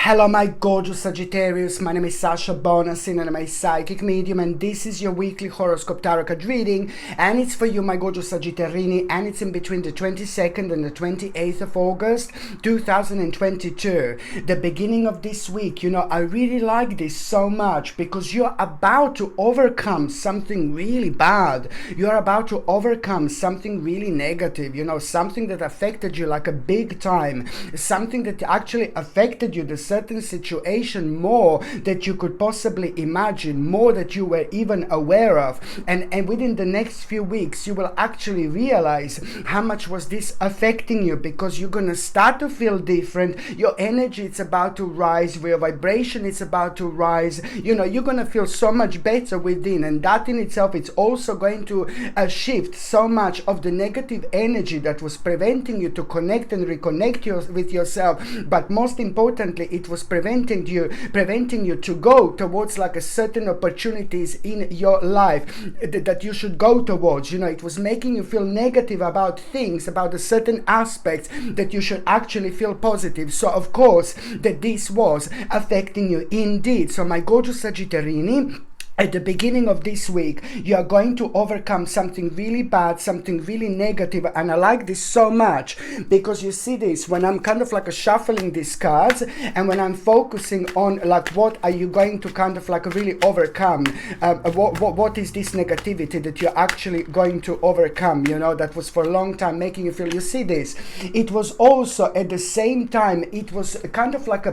Hello my gorgeous Sagittarius, my name is Sasha Bonasin and I'm a psychic medium, and this is your weekly horoscope tarot card reading, and it's for you my gorgeous Sagittarini, and it's in between the 22nd and the 28th of August 2022, the beginning of this week. I really like this so much because you're about to overcome something really bad. You're about to overcome something really negative, something that affected you like a big time, something that actually affected you, the certain situation, more that you could possibly imagine, more that you were even aware of, and within the next few weeks you will actually realize how much was this affecting you, because you're gonna start to feel different. Your energy is about to rise, your vibration is about to rise. You're gonna feel so much better within, and that in itself it's also going to shift so much of the negative energy that was preventing you to connect and reconnect with yourself, but most importantly it was preventing you to go towards like a certain opportunities in your life that you should go towards. It was making you feel negative about things, about a certain aspects that you should actually feel positive. So of course that this was affecting you indeed. So my gorgeous Sagittarini, at the beginning of this week, you are going to overcome something really bad, something really negative. And I like this so much because you see this when I'm kind of like shuffling these cards, and when I'm focusing on like what are you going to kind of like really overcome, what is this negativity that you're actually going to overcome, that was for a long time making you feel. You see this, it was also at the same time, it was kind of like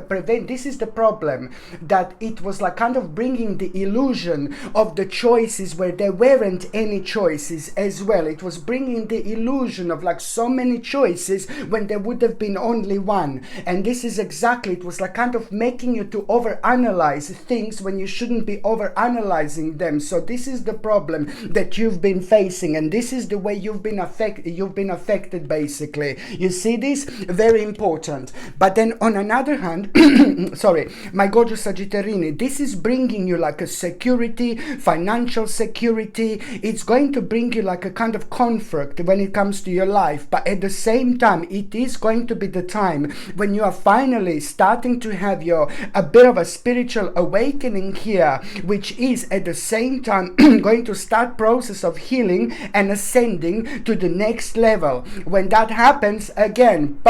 this is the problem, that it was like kind of bringing the illusion of the choices where there weren't any choices as well. It was bringing the illusion of like so many choices when there would have been only one. And this is exactly, it was like kind of making you to overanalyze things when you shouldn't be overanalyzing them. So this is the problem that you've been facing, and this is the way you've been affected basically. You see this? Very important. But then on another hand, sorry, my gorgeous Sagittarini, this is bringing you like a security, financial security. It's going to bring you like a kind of comfort when it comes to your life, but at the same time it is going to be the time when you are finally starting to have a bit of a spiritual awakening here, which is at the same time going to start process of healing and ascending to the next level. When that happens, again,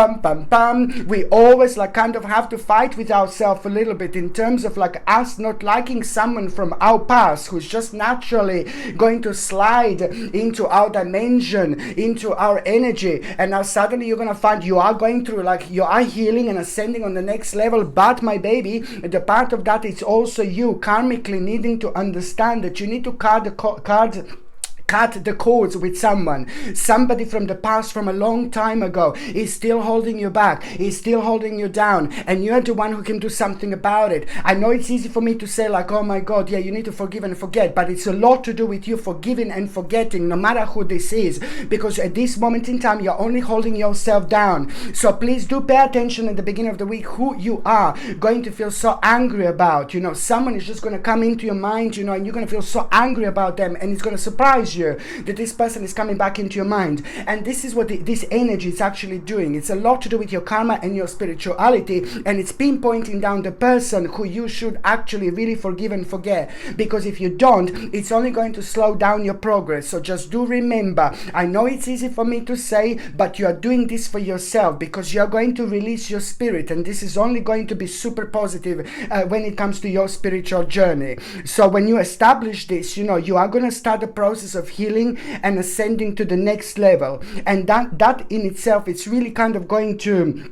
we always like kind of have to fight with ourselves a little bit in terms of like us not liking someone from our past who's just naturally going to slide into our dimension, into our energy, and now suddenly you're gonna find you are going through like you are healing and ascending on the next level. But my baby, the part of that is also you karmically needing to understand that you need to cut the cords with somebody from the past, from a long time ago, is still holding you back, is still holding you down, and you're the one who can do something about it. I know it's easy for me to say like, oh my God, yeah, you need to forgive and forget, but it's a lot to do with you forgiving and forgetting, no matter who this is, because at this moment in time you're only holding yourself down. So please do pay attention at the beginning of the week who you are going to feel so angry about. Someone is just going to come into your mind, and you're going to feel so angry about them, and it's going to surprise you that this person is coming back into your mind. And this is what this energy is actually doing. It's a lot to do with your karma and your spirituality, and it's pinpointing down the person who you should actually really forgive and forget, because if you don't, it's only going to slow down your progress. So just do remember, I know it's easy for me to say, but you are doing this for yourself, because you're going to release your spirit, and this is only going to be super positive when it comes to your spiritual journey. So when you establish this, you are going to start the process of healing and ascending to the next level, and that in itself, it's really kind of going to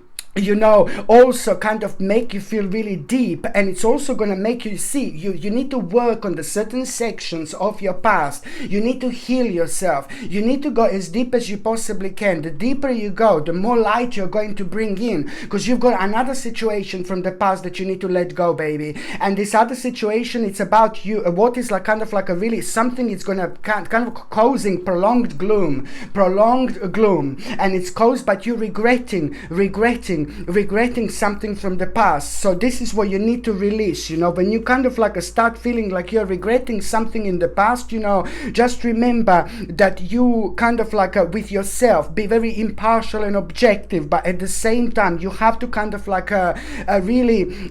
also kind of make you feel really deep, and it's also going to make you see you need to work on the certain sections of your past. You need to heal yourself. You need to go as deep as you possibly can. The deeper you go, the more light you're going to bring in, because you've got another situation from the past that you need to let go, baby. And this other situation, it's about you, what is like kind of like a really something, it's going to kind of causing prolonged gloom, and it's caused by you regretting regretting something from the past. So this is what you need to release. When you kind of like start feeling like you're regretting something in the past, just remember that you kind of like with yourself, be very impartial and objective, but at the same time you have to kind of like really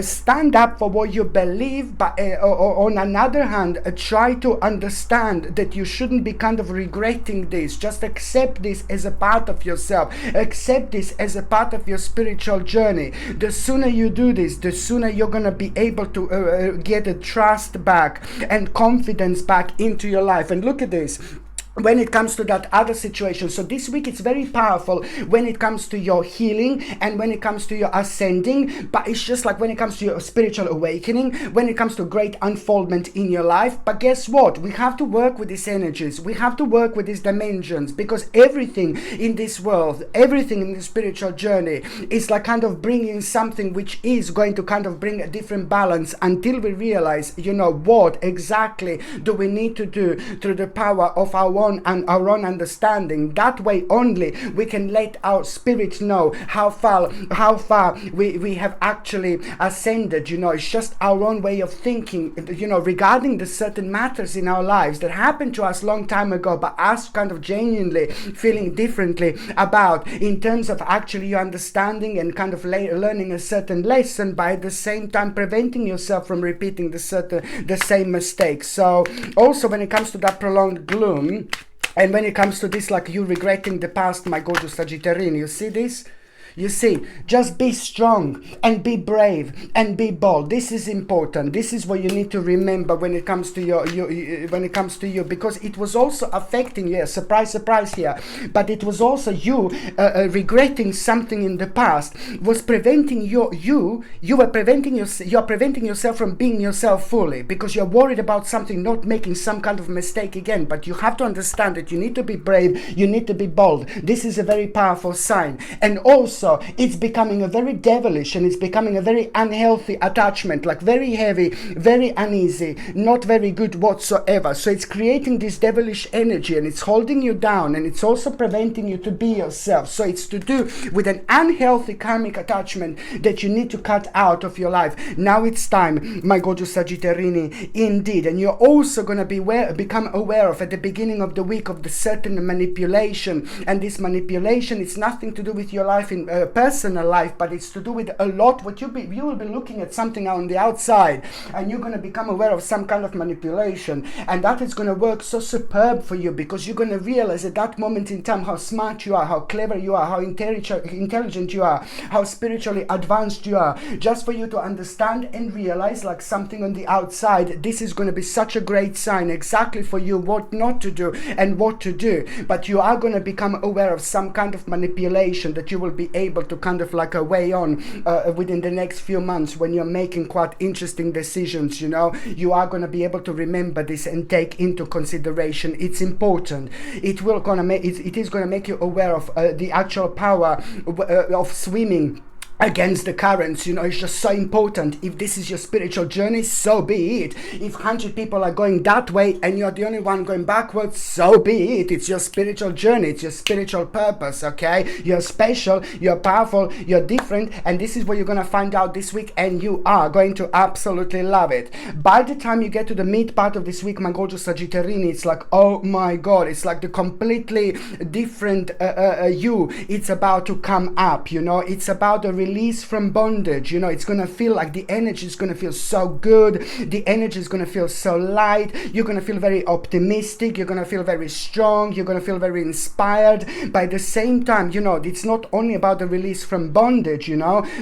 stand up for what you believe, but on another hand, try to understand that you shouldn't be kind of regretting this. Just accept this as a part of yourself, accept this as a part of your spiritual journey. The sooner you do this, the sooner you're gonna be able to get a trust back and confidence back into your life. And look at this. When it comes to that other situation, so this week it's very powerful when it comes to your healing and when it comes to your ascending, but it's just like when it comes to your spiritual awakening, when it comes to great unfoldment in your life. But guess what? We have to work with these energies. We have to work with these dimensions, because everything in this world, everything in the spiritual journey is like kind of bringing something which is going to kind of bring a different balance until we realize, what exactly do we need to do through the power of our own understanding. That way only we can let our spirit know how far we have actually ascended. It's just our own way of thinking, regarding the certain matters in our lives that happened to us long time ago, but us kind of genuinely feeling differently about, in terms of actually your understanding and kind of learning a certain lesson, but at the same time preventing yourself from repeating the same mistakes. So also when it comes to that prolonged gloom, and when it comes to this, like you regretting the past, my gorgeous Sagittarius, you see this? You see, just be strong and be brave and be bold. This is important. This is what you need to remember when it comes to you, because it was also affecting you. Surprise, surprise here. But it was also you regretting something in the past was preventing you're preventing yourself from being yourself fully, because you're worried about something, not making some kind of mistake again. But you have to understand that you need to be brave, you need to be bold. This is a very powerful sign. And also it's becoming a very devilish and it's becoming a very unhealthy attachment, like very heavy, very uneasy, not very good whatsoever. So it's creating this devilish energy and it's holding you down, and it's also preventing you to be yourself. So it's to do with an unhealthy karmic attachment that you need to cut out of your life. Now it's time, my gorgeous Sagittarini, indeed. And you're also going to become aware of, at the beginning of the week, of the certain manipulation. And this manipulation is nothing to do with your life in personal life, but it's to do with a lot what you will be looking at something on the outside, and you're going to become aware of some kind of manipulation, and that is going to work so superb for you, because you're going to realize at that moment in time how smart you are, how clever you are, how intelligent you are, how spiritually advanced you are. Just for you to understand and realize, like something on the outside, this is going to be such a great sign exactly for you, what not to do and what to do. But you are going to become aware of some kind of manipulation that you will be able to kind of like weigh on within the next few months when you're making quite interesting decisions. You are going to be able to remember this and take into consideration. It's important. It is going to make you aware of the actual power of swimming against the currents. It's just so important. If this is your spiritual journey, so be it. If 100 people are going that way and you're the only one going backwards, so be it. It's your spiritual journey, it's your spiritual purpose. Okay, you're special, you're powerful, you're different, and this is what you're going to find out this week, and you are going to absolutely love it. By the time you get to the mid part of this week, my gorgeous Sagittarini, it's like, oh my god, it's like the completely different you. It's about to come up. It's about the release from bondage. It's going to feel like the energy is going to feel so good. The energy is going to feel so light. You're going to feel very optimistic. You're going to feel very strong. You're going to feel very inspired. By the same time, it's not only about the release from bondage,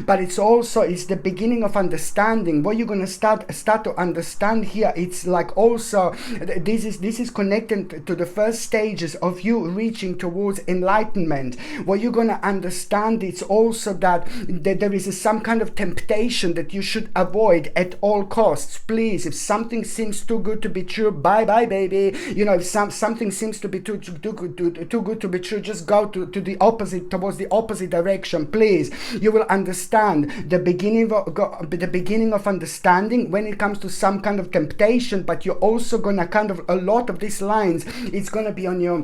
but it's the beginning of understanding. What you're going to start to understand here, it's like also this is connected to the first stages of you reaching towards enlightenment. What you're going to understand, it's also that there is some kind of temptation that you should avoid at all costs. Please, if something seems too good to be true, bye bye baby. If something seems to be too good to be true, just go to the opposite, towards the opposite direction. Please, you will understand the beginning of understanding when it comes to some kind of temptation. But you're also gonna kind of, a lot of these lines, it's gonna be on your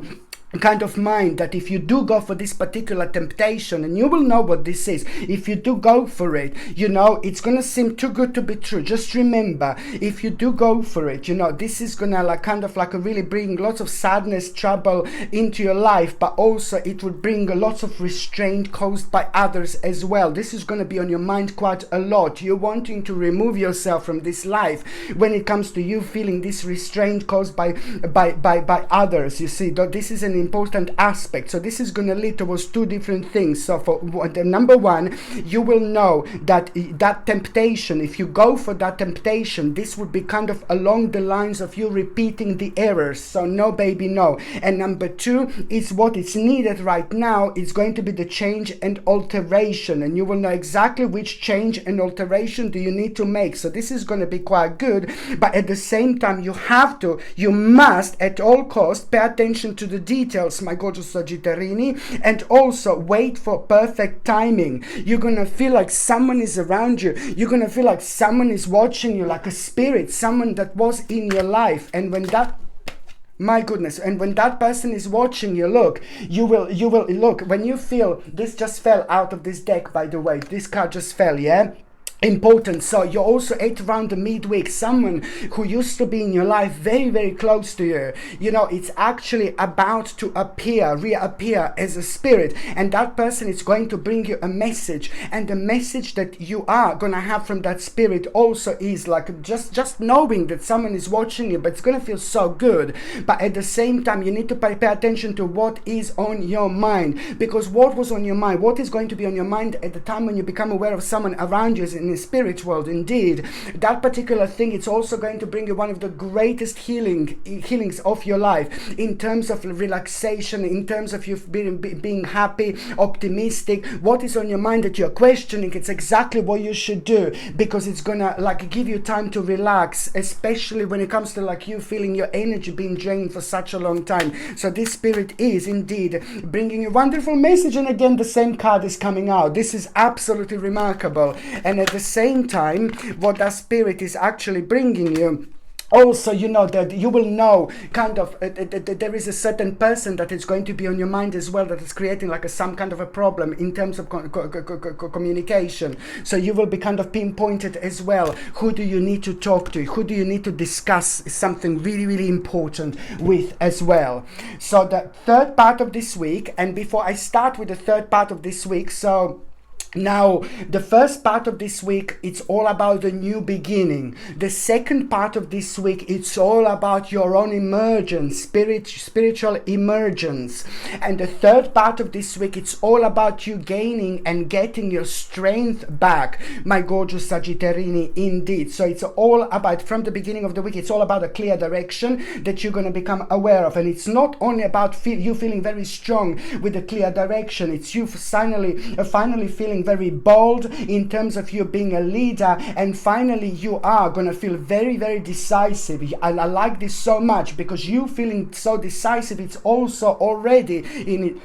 kind of mind that if you do go for this particular temptation, and you will know what this is, if you do go for it, you know, it's gonna seem too good to be true. Just remember, if you do go for it, you know, this is gonna like kind of like really bring lots of sadness, trouble into your life, but also it would bring lots of restraint caused by others as well. This is gonna be on your mind quite a lot. You're wanting to remove yourself from this life when it comes to you feeling this restraint caused by others. You see, this is an important aspect. So this is going to lead towards two different things. So for the number one, you will know that that temptation, if you go for that temptation, this would be kind of along the lines of you repeating the errors. So no, baby, no. And number two is what is needed right now is going to be the change and alteration, and you will know exactly which change and alteration do you need to make. So this is going to be quite good, but at the same time you must at all costs pay attention to the details, my gorgeous Sagittarini, and also wait for perfect timing. You're gonna feel like someone is around you. You're gonna feel like someone is watching you, like a spirit, someone that was in your life. And when that, my goodness, and when that person is watching you, look, you will look, when you feel, this just fell out of this deck, by the way, this card just fell, yeah? Important. So you're also at around the midweek, someone who used to be in your life very, very close to you, you know, it's actually about to reappear as a spirit, and that person is going to bring you a message, and the message that you are gonna have from that spirit also is like just knowing that someone is watching you, but it's gonna feel so good. But at the same time, you need to pay attention to what is on your mind, because what was on your mind, what is going to be on your mind at the time when you become aware of someone around you in the spirit world, indeed, that particular thing, it's also going to bring you one of the greatest healings of your life, in terms of relaxation, in terms of you being happy, optimistic. What is on your mind that you're questioning, it's exactly what you should do, because it's gonna like give you time to relax, especially when it comes to like you feeling your energy being drained for such a long time. So this spirit is indeed bringing you a wonderful message, and again the same card is coming out. This is absolutely remarkable. And at the same time, what that spirit is actually bringing you, also, you know, that you will know kind of there is a certain person that is going to be on your mind as well, that is creating like some kind of a problem in terms of communication. So you will be kind of pinpointed as well. Who do you need to talk to? Who do you need to discuss something really, really important with as well? So the third part of this week, and before I start with the third part of this week, so now, the first part of this week, it's all about the new beginning. The second part of this week, it's all about your own emergence, spiritual emergence. And the third part of this week, it's all about you gaining and getting your strength back, my gorgeous Sagittarini, indeed. So it's all about, from the beginning of the week, it's all about a clear direction that you're going to become aware of. And it's not only about you feeling very strong with a clear direction, it's you finally feeling very bold in terms of you being a leader, and finally you are gonna feel very, very decisive. I like this so much, because you feeling so decisive, it's also already in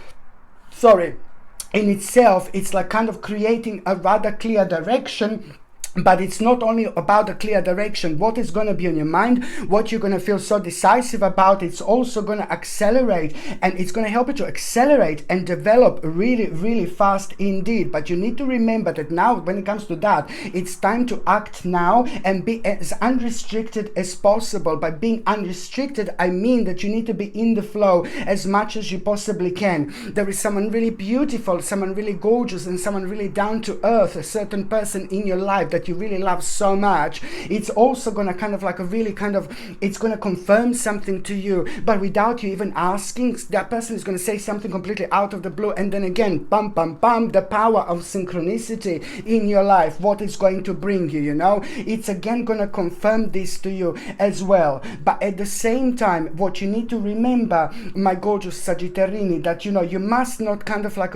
itself, it's like kind of creating a rather clear direction. But it's not only about the clear direction, what is going to be on your mind, what you're going to feel so decisive about, it's also going to accelerate, and it's going to help you to accelerate and develop really, really fast indeed. But you need to remember that now, when it comes to that, it's time to act now and be as unrestricted as possible. By being unrestricted, I mean that you need to be in the flow as much as you possibly can. There is someone really beautiful, someone really gorgeous, and someone really down to earth, a certain person in your life that you really love so much. It's also going to kind of like it's going to confirm something to you, but without you even asking, that person is going to say something completely out of the blue, and then again, bam, bam, bam, the power of synchronicity in your life, what it's going to bring you, you know, it's again going to confirm this to you as well. But at the same time, what you need to remember, my gorgeous Sagittarini, that, you know, you must not kind of like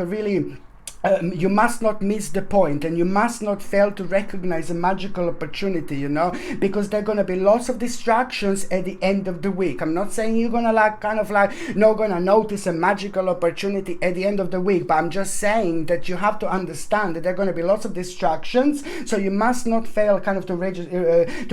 you must not miss the point, and you must not fail to recognize a magical opportunity, you know, because there are going to be lots of distractions at the end of the week. I'm not saying you're going to like kind of like not going to notice a magical opportunity at the end of the week, but I'm just saying that you have to understand that there are going to be lots of distractions, so you must not fail kind of to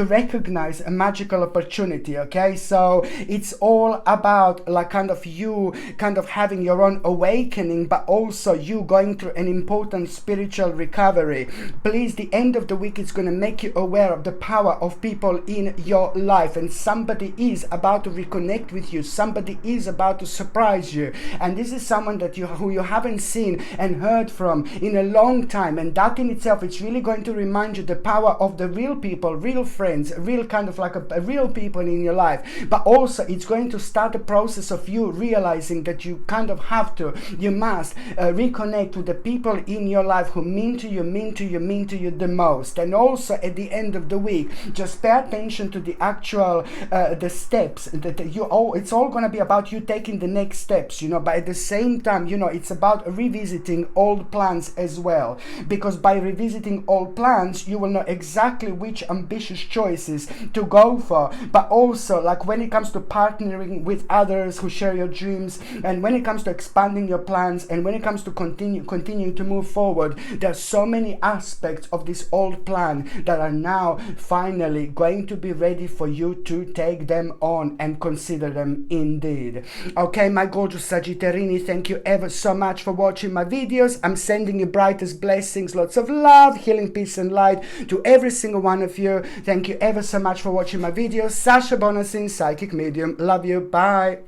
recognize a magical opportunity. Okay, so it's all about like kind of you kind of having your own awakening, but also you going through an important spiritual recovery. Please, the end of the week is going to make you aware of the power of people in your life, and somebody is about to reconnect with you. Somebody is about to surprise you, and this is someone that who you haven't seen and heard from in a long time, and that in itself, it's really going to remind you the power of the real people, real friends, real kind of like a real people in your life. But also it's going to start a process of you realizing that you kind of have to, you must reconnect with the people in your life who mean to you the most. And also at the end of the week, just pay attention to the actual the steps that it's all going to be about you taking the next steps, you know, but at the same time, you know, it's about revisiting old plans as well, because by revisiting old plans you will know exactly which ambitious choices to go for. But also, like when it comes to partnering with others who share your dreams, and when it comes to expanding your plans, and when it comes to continuing to move forward, there are so many aspects of this old plan that are now finally going to be ready for you to take them on and consider them indeed. Okay, my gorgeous Sagittarini, thank you ever so much for watching my videos. I'm sending you brightest blessings, lots of love, healing, peace and light to every single one of you. Thank you ever so much for watching my videos. Sasha Bonasin, Psychic Medium. Love you. Bye.